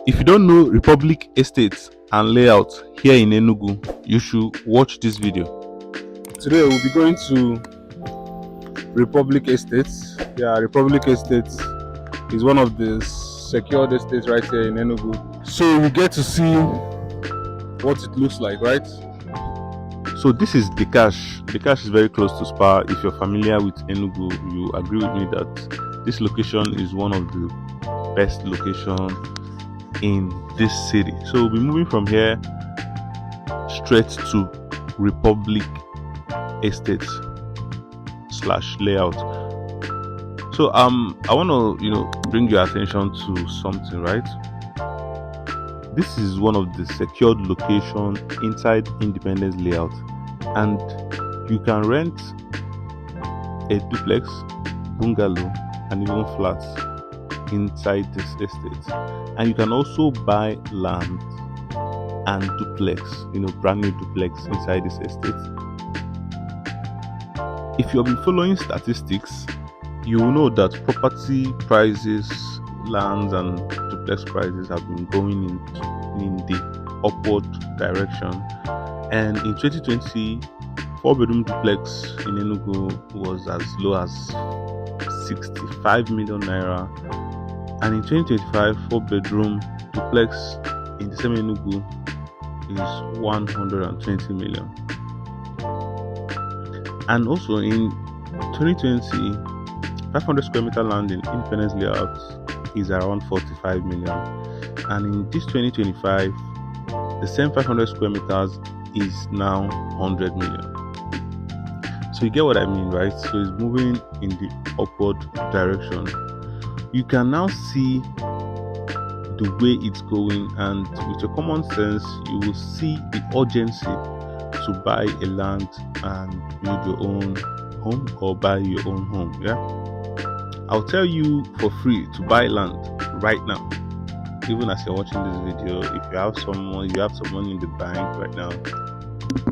If you don't know Republic Estates and Layout here in Enugu, you should watch this video. Today we'll be going to Republic Estates. Yeah, Republic Estates is one of the secured estates right here in Enugu. So we get to see what it looks like, right? So this is DKash. DKash is very close to Spa. If you're familiar with Enugu, you agree with me that this location is one of the best locations in this city. So we'll be moving from here straight to Republic Estates / layout. So I want to bring your attention to something, right? This is one of the secured locations inside Independence Layout, and you can rent a duplex, bungalow, and even flats inside this estate. And you can also buy land and duplex, brand new duplex inside this estate. If you have been following statistics, you will know that property prices, lands and duplex prices have been going in the upward direction. And in 2020, 4-bedroom duplex in Enugu was as low as 65 million naira, and in 2025, 4-bedroom duplex in the same Enugu is 120 million. And also in 2020, 500 square meter land in Independence Layout is around 45 million, and in this 2025, the same 500 square meters is now 100 million. So you get what I mean, right? So it's moving in the upward direction. You can now see the way it's going, and with your common sense, you will see the urgency to buy a land and build your own home or buy your own home. Yeah, I'll tell you for free to buy land right now. Even as you're watching this video, if you have some money in the bank right now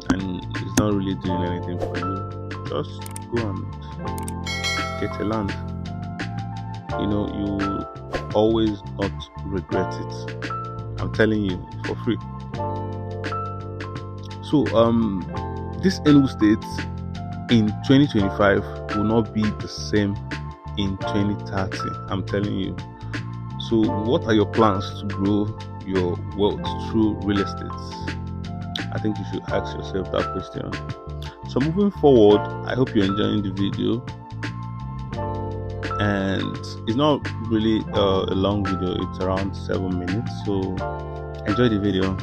and it's not really doing anything for you, just go and get a land. You will always not regret it. I'm telling you, for free. So this Enugu state in 2025 will not be the same in 2030. I'm telling you. So what are your plans to grow your wealth through real estate? I think you should ask yourself that question. So moving forward, I hope you're enjoying the video, and it's not really a long video. It's around 7 minutes, so enjoy the video.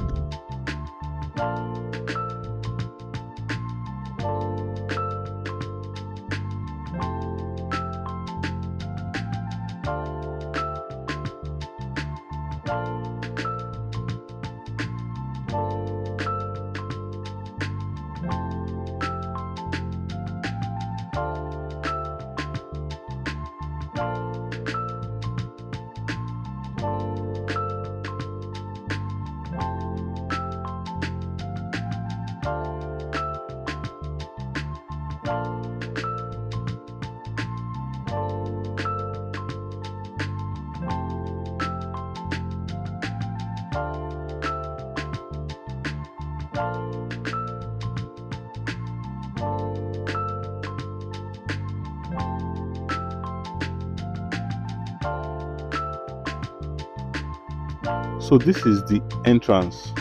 So this is the entrance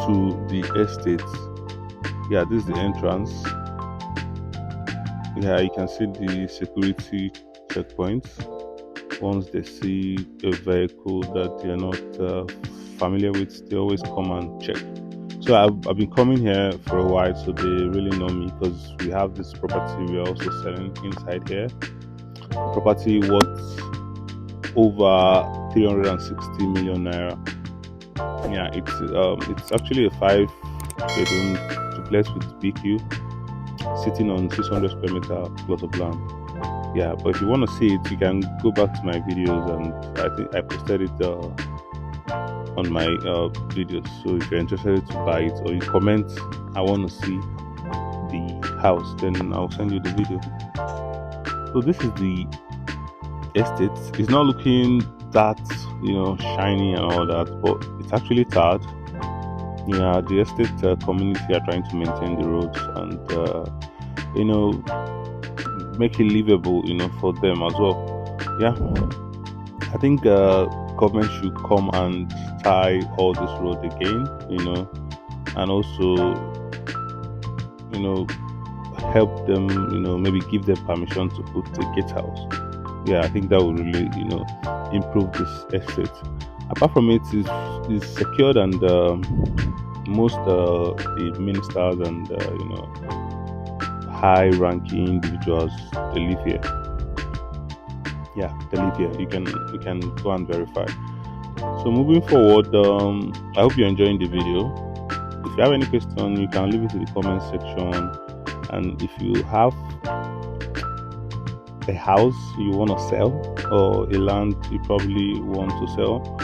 to the estate. Yeah, this is the entrance. Yeah, you can see the security checkpoints. Once they see a vehicle that they are not familiar with, they always come and check. So I've been coming here for a while, so they really know me because we have this property we are also selling inside here. Property worth over 360 million naira. Yeah, it's actually a 5-bedroom duplex with BQ sitting on 600 square meter plot of land. Yeah, but if you want to see it, you can go back to my videos, and I think I posted it on my videos. So if you're interested to buy it, or you comment, I want to see the house, then I'll send you the video. So this is the estate. It's not looking that shiny and all that, but it's actually tarred. Yeah, the estate community are trying to maintain the roads and make it livable, for them as well. Yeah, I think government should come and tie all this road again, and also help them, maybe give them permission to put a gatehouse. Yeah, I think that will really improve this estate. Apart from it, is secured, and most the ministers and high ranking individuals, they live here. Yeah, they live here. You can go and verify. So moving forward, I hope you're enjoying the video. If you have any question, you can leave it in the comment section. And if you have a house you want to sell, or a land you probably want to sell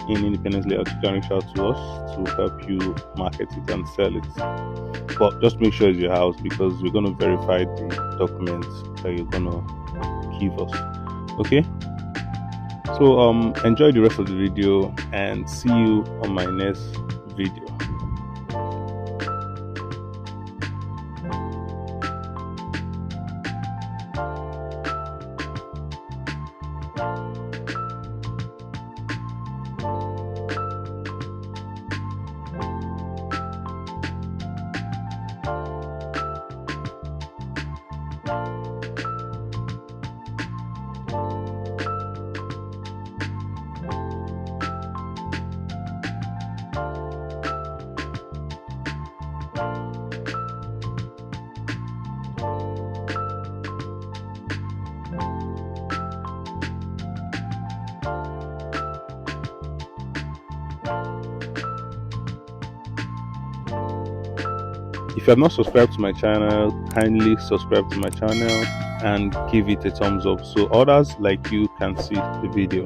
in Independence Layout, you can reach out to us to help you market it and sell it. But just make sure it's your house, because we're going to verify the documents that you're going to give us. Okay, so enjoy the rest of the video and see you on my next video. If you have not subscribed to my channel, kindly subscribe to my channel and give it a thumbs up so others like you can see the video.